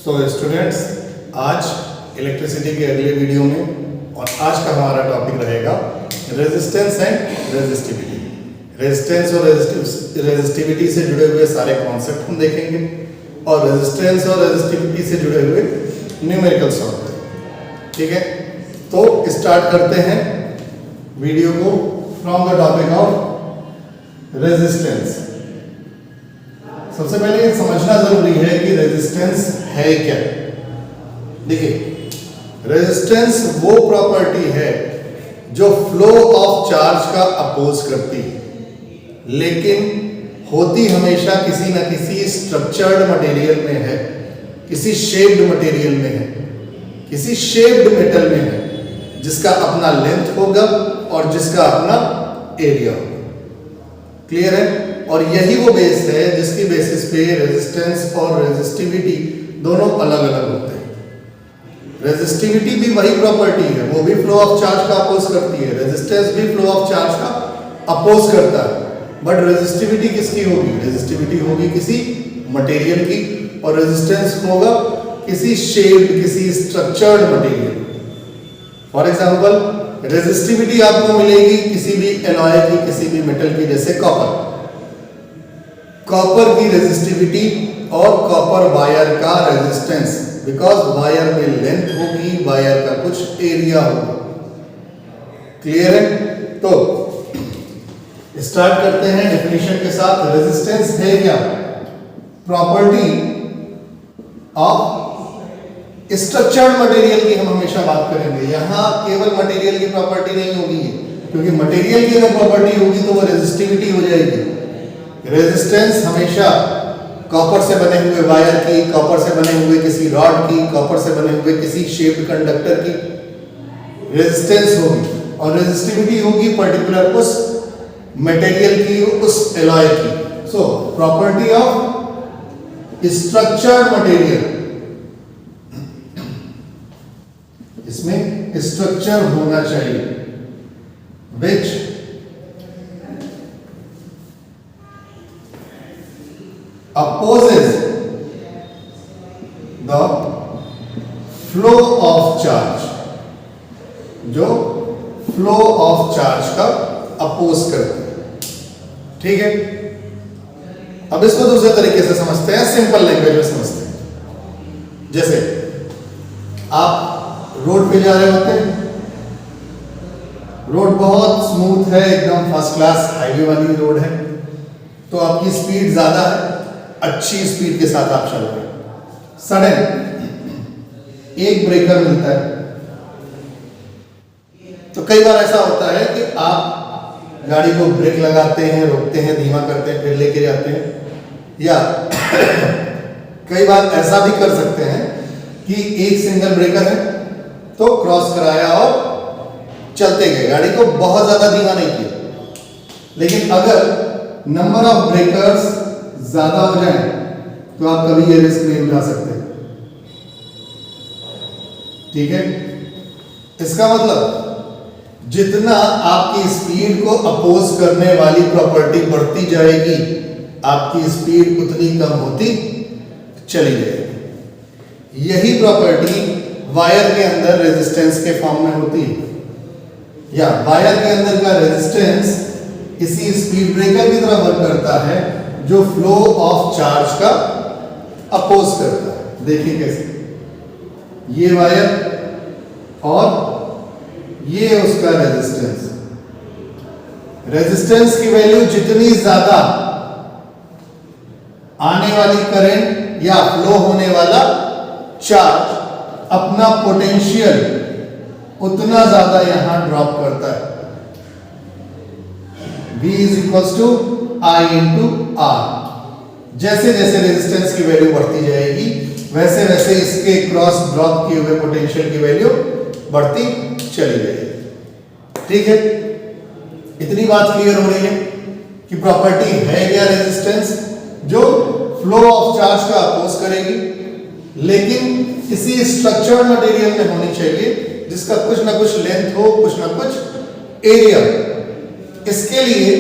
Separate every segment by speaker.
Speaker 1: So students, आज electricity के अगले वीडियो में और आज का हमारा टॉपिक रहेगा रेजिस्टेंस एंड रेजिस्टिविटी। रेजिस्टेंस और रेजिस्टिविटी से जुड़े हुए सारे कॉन्सेप्ट हम देखेंगे और रेजिस्टेंस और रेजिस्टिविटी से जुड़े हुए न्यूमेरिकल सॉल्व करेंगे। ठीक है, तो स्टार्ट करते हैं वीडियो को from the topic of resistance. सबसे पहले ये समझना जरूरी है कि रेजिस्टेंस है क्या। देखिए, रेजिस्टेंस वो प्रॉपर्टी है जो फ्लो ऑफ चार्ज का अपोज करती है, लेकिन होती हमेशा किसी न किसी स्ट्रक्चर्ड मटेरियल में है, किसी शेप्ड मटेरियल में है, किसी शेप्ड मेटल में है, जिसका अपना लेंथ होगा और जिसका अपना एरिया होगा। क्लियर है? और यही वो बेस है जिसकी बेसिस पे रेजिस्टेंस और रेजिस्टिविटी दोनों अलग अलग होते हैं। रेजिस्टिविटी भी वही प्रॉपर्टी है, वो भी फ्लो ऑफ चार्ज का अपोज करती है, रेजिस्टेंस भी फ्लो ऑफ चार्ज का अपोज करता है। बट रेजिस्टिविटी किसकी होगी? रेजिस्टिविटी होगी किसी मटेरियल की और रेजिस्टेंस होगा किसी शेप्ड, किसी structured material. For example, resistivity आपको मिलेगी किसी भी एलॉय की, किसी भी मेटल की, जैसे कॉपर की रेजिस्टिविटी और कॉपर वायर का रेजिस्टेंस, बिकॉज वायर में लेंथ होगी, वायर का कुछ एरिया होगा। क्लियर है? तो स्टार्ट करते हैं डेफिनेशन के साथ। रेजिस्टेंस है क्या? प्रॉपर्टी ऑफ स्ट्रक्चर्ड मटेरियल की हम हमेशा बात करेंगे। यहां केवल मटेरियल की प्रॉपर्टी नहीं होगी, क्योंकि मटेरियल की अगर प्रॉपर्टी होगी तो वो रेजिस्टिविटी हो जाएगी। रेजिस्टेंस हमेशा कॉपर से बने हुए वायर की, कॉपर से बने हुए किसी रॉड की, कॉपर से बने हुए किसी शेप्ड कंडक्टर की रेजिस्टेंस होगी और रेजिस्टिविटी होगी पर्टिकुलर उस मटेरियल की, उस एलॉय की। So property of structured material, इसमें स्ट्रक्चर होना चाहिए which opposes the flow of charge, जो फ्लो ऑफ चार्ज का अपोज करते हैं। ठीक है, अब इसको दूसरे तरीके से समझते हैं, सिंपल लैंग्वेज में समझते हैं। जैसे आप रोड पे जा रहे होते हैं, रोड बहुत स्मूथ है, एकदम फर्स्ट क्लास हाईवे वाली रोड है, तो आपकी स्पीड ज्यादा है, अच्छी स्पीड के साथ आप चल रहे हैं। सडन एक ब्रेकर मिलता है, तो कई बार ऐसा होता है कि आप गाड़ी को ब्रेक लगाते हैं, रोकते हैं, धीमा करते हैं, फिर लेके जाते हैं, या कई बार ऐसा भी कर सकते हैं कि एक सिंगल ब्रेकर है तो क्रॉस कराया और चलते गए, गाड़ी को बहुत ज्यादा धीमा नहीं किया। लेकिन अगर नंबर ऑफ ब्रेकर्स ज्यादा हो जाए तो आप कभी ये रिस्क नहीं उठा सकते। ठीक है, इसका मतलब जितना आपकी स्पीड को अपोज करने वाली प्रॉपर्टी बढ़ती जाएगी, आपकी स्पीड उतनी कम होती चली जाएगी। यही प्रॉपर्टी वायर के अंदर रेजिस्टेंस के फॉर्म में होती है, या वायर के अंदर का रेजिस्टेंस किसी स्पीड ब्रेकर की तरह वर्क करता है जो फ्लो ऑफ चार्ज का अपोज करता है। देखिए कैसे, ये वायर और ये उसका रेजिस्टेंस, रेजिस्टेंस की वैल्यू जितनी ज्यादा, आने वाली करंट या फ्लो होने वाला चार्ज अपना पोटेंशियल उतना ज्यादा यहां ड्रॉप करता है। V is equals to I into R। जैसे जैसे रेजिस्टेंस की वैल्यू बढ़ती जाएगी, वैसे वैसे इसके क्रॉस ड्रॉप किए हुए पोटेंशियल की वैल्यू बढ़ती चली जाएगी। ठीक है, इतनी बात क्लियर हो रही है कि प्रॉपर्टी है क्या रेजिस्टेंस, जो फ्लो ऑफ चार्ज का अपोज करेगी, लेकिन किसी स्ट्रक्चर्ड मटेरियल में होनी चाहिए जिसका कुछ ना कुछ लेंथ हो, कुछ ना कुछ एरिया। इसके लिए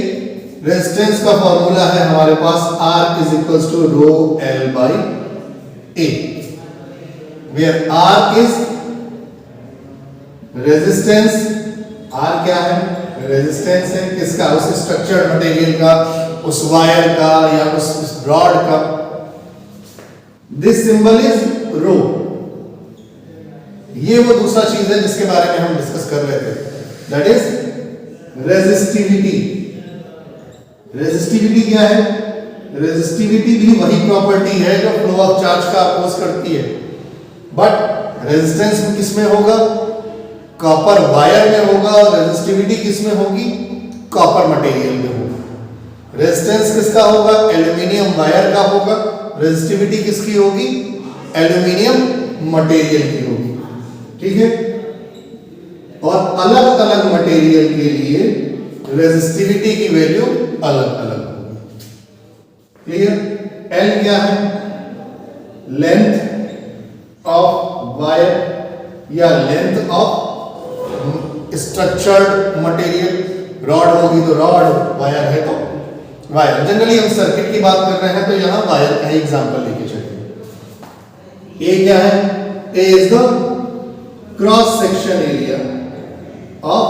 Speaker 1: रेजिस्टेंस का फॉर्मूला है हमारे पास R is equals to rho L by A। where R is resistance. R क्या है? रेजिस्टेंस है किसका? उस स्ट्रक्चर्ड मटेरियल का, उस वायर का या उस रॉड का। दिस सिंबल इज रो। ये वो दूसरा चीज है जिसके बारे में हम डिस्कस कर रहे थे, दैट इज रेजिस्टिविटी। रेजिस्टिविटी क्या है? रेजिस्टिविटी भी वही प्रॉपर्टी है जो फ्लो ऑफ चार्ज का अपोज करती है, बट रेजिस्टेंस में किसमें होगा? कॉपर वायर में होगा, और रेजिस्टिविटी किसमें होगी? कॉपर मटेरियल में होगा। रेजिस्टेंस किसका होगा? एल्यूमिनियम वायर का होगा। रेजिस्टिविटी किसकी होगी? एल्यूमिनियम मटेरियल की होगी। ठीक है, और अलग अलग मटेरियल के लिए रेजिस्टिविटी की वैल्यू अलग अलग होगी। क्लियर? एल क्या है? लेंथ ऑफ वायर या length of structured material. Rod होगी तो रॉड, वायर है तो वायर। जनरली हम सर्किट की बात कर रहे हैं तो यहां वायर का ही एग्जांपल लेके चलिए। ए क्या है? A is the cross section area of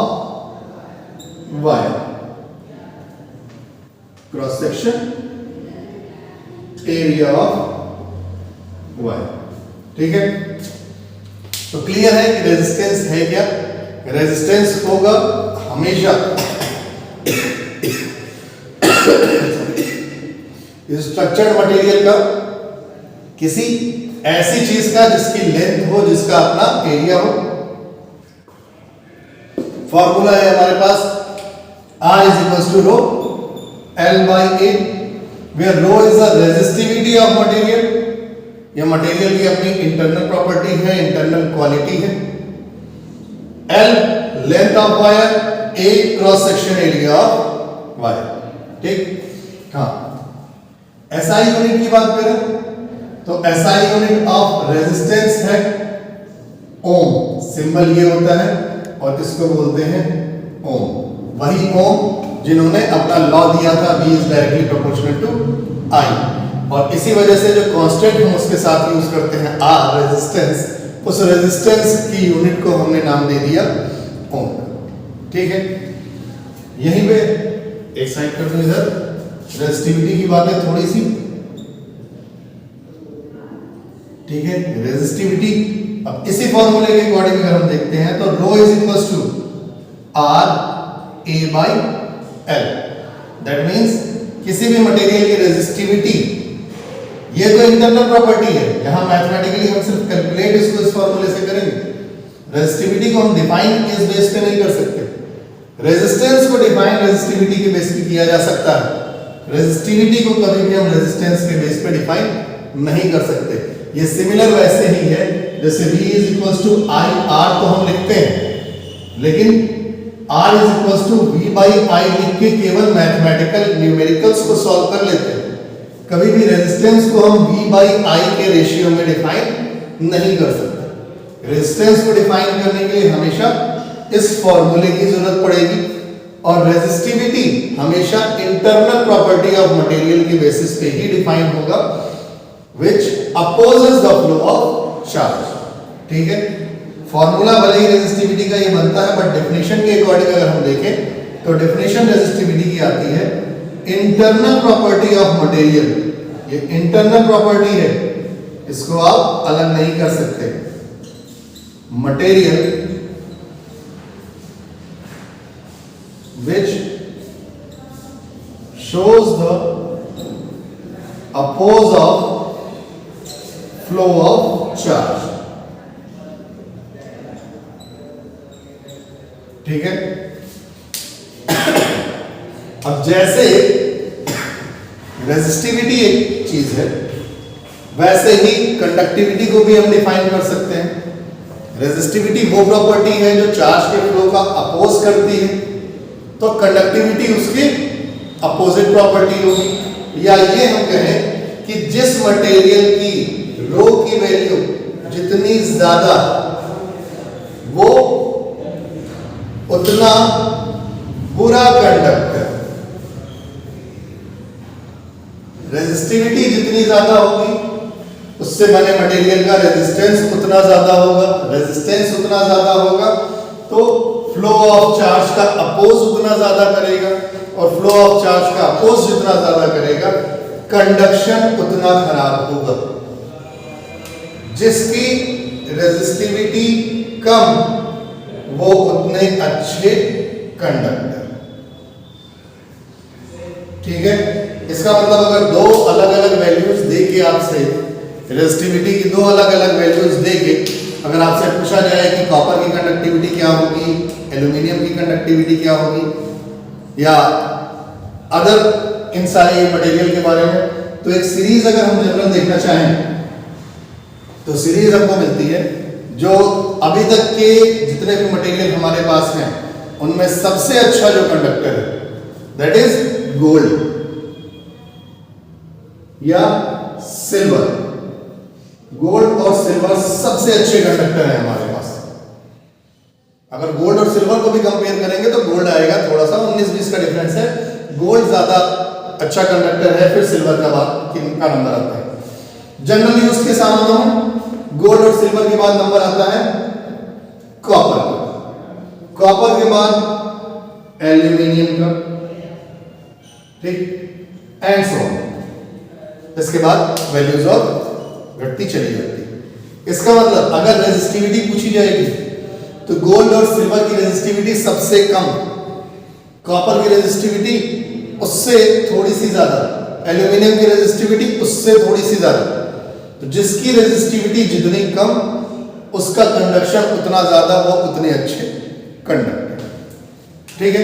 Speaker 1: wire. Cross section area of wire. ठीक है, तो क्लियर है कि रेजिस्टेंस है क्या? रेजिस्टेंस होगा हमेशा स्ट्रक्चर्ड मटेरियल का, किसी ऐसी चीज का जिसकी लेंथ हो, जिसका अपना एरिया हो। फॉर्मूला है हमारे पास R is equals to rho L by A, where rho is the resistivity of material। यह मटेरियल की अपनी इंटरनल प्रॉपर्टी है, इंटरनल क्वालिटी है। L length of wire, A cross section area of wire. ठीक, हाँ। SI यूनिट की बात करें तो SI यूनिट ऑफ रेजिस्टेंस है ओम। सिंबल ये होता है और इसको बोलते हैं ओम। वही ओम जिन्होंने अपना लॉ दिया था V is directly proportional to I, और इसी वजह से जो कांस्टेंट हम उसके साथ यूज करते हैं R, रेजिस्टेंस, उस रेजिस्टेंस की यूनिट को हमने नाम दे दिया ओम। ठीक है, यहीं पे एक साइड कर दो। इधर रेजिस्टिविटी की बात है थोड़ी सी। ठीक है, रेजिस्टिविटी अब इसी फॉर्मूले के अकॉर्डिंग अगर हम देखते हैं तो rho is equals to R A by L। That means किसी भी मटेरियल की रेजिस्टिविटी, ये तो इंटरनल प्रॉपर्टी है, यहां मैथमेटिकली हम सिर्फ कैलकुलेट इसको इस फॉर्मूले से करेंगे। रेजिस्टिविटी को हम डिफाइन इस बेस पे नहीं कर सकते। रेजिस्टेंस को डिफाइन रेजिस्टिविटी के बेस पे किया जा सकता है, रेजिस्टिविटी को कभी भी हम रेजिस्टेंस के बेस पे डिफाइन नहीं कर सकते। ये सिमिलर वैसे ही है जैसे V is equals to I, R तो हम लिखते हैं, लेकिन R is equals to V by I लिख के केवल मैथमेटिकल न्यूमेरिकल्स को सॉल्व कर लेते हैं। कभी भी रेजिस्टेंस को हम V बाई I के रेशियो में डिफाइन नहीं कर सकते। रेजिस्टेंस को डिफाइन करने के लिए हमेशा इस फॉर्मूले की जरूरत पड़ेगी, और रेजिस्टिविटी हमेशा इंटरनल प्रॉपर्टी ऑफ मटेरियल के बेसिस पे ही डिफाइन होगा, which opposes the flow of charge। ठीक है, फॉर्मूला भले ही रेजिस्टिविटी का ये बनता है, बट डेफिनेशन के अकॉर्डिंग अगर हम देखें तो डेफिनेशन रेजिस्टिविटी की आती है इंटरनल प्रॉपर्टी ऑफ मटेरियल। ये इंटरनल प्रॉपर्टी है, इसको आप अलग नहीं कर सकते। Material which shows the oppose of flow of charge। ठीक है, अब जैसे रेजिस्टिविटी एक चीज है, वैसे ही कंडक्टिविटी को भी हम डिफाइन कर सकते हैं। रेजिस्टिविटी वो प्रॉपर्टी है जो चार्ज के फ्लो का अपोज करती है, तो कंडक्टिविटी उसकी अपोजिट प्रॉपर्टी होगी। या ये हम कहें कि जिस मटेरियल की रो की वैल्यू जितनी ज्यादा, वो उतना बुरा कंडक्टर। रेजिस्टिविटी जितनी ज्यादा होगी, उस उससे बने मटेरियल का रेजिस्टेंस उतना ज्यादा होगा, रेजिस्टेंस उतना ज्यादा होगा तो फ्लो ऑफ चार्ज का अपोज उतना ज्यादा करेगा, और फ्लो ऑफ चार्ज का अपोज जितना ज्यादा करेगा कंडक्शन उतना खराब होगा। जिसकी रेजिस्टिविटी कम वो उतने अच्छे कंडक्टर। ठीक है, इसका मतलब अगर दो अलग अलग वैल्यूज दे के आपसे रेजिस्टिविटी की दो अलग अलग वैल्यूज दे के अगर आपसे पूछा जाए कि कॉपर की कंडक्टिविटी क्या होगी, एल्यूमिनियम की कंडक्टिविटी क्या होगी, या अदर इन सारे मटेरियल के बारे में, तो एक सीरीज अगर हम जनरल देखना चाहें तो सीरीज हमको मिलती है जो अभी तक के जितने भी मटेरियल हमारे पास हैं उनमें सबसे अच्छा जो कंडक्टर है दैट इज गोल्ड या सिल्वर। गोल्ड और सिल्वर सबसे अच्छे कंडक्टर हैं हमारे पास। अगर गोल्ड और सिल्वर को भी कंपेयर करेंगे तो गोल्ड आएगा, थोड़ा सा 19-20 का डिफरेंस है, गोल्ड ज्यादा अच्छा कंडक्टर है, फिर सिल्वर का नंबर आता है। जनरल यूज के साथ हम गोल्ड और सिल्वर के बाद नंबर आता है कॉपर का, कॉपर के बाद एल्यूमिनियम का, ठीक, एंड सो ऑन। इसके बाद वैल्यूज और घटती चली जाती है। इसका मतलब अगर रेजिस्टिविटी पूछी जाएगी तो गोल्ड और सिल्वर की रेजिस्टिविटी सबसे कम, कॉपर की रेजिस्टिविटी उससे थोड़ी सी ज्यादा, एल्यूमिनियम की रेजिस्टिविटी उससे थोड़ी सी ज्यादा। तो जिसकी रेजिस्टिविटी जितनी कम उसका कंडक्शन उतना ज्यादा, वो उतने अच्छे कंडक्टर। ठीक है।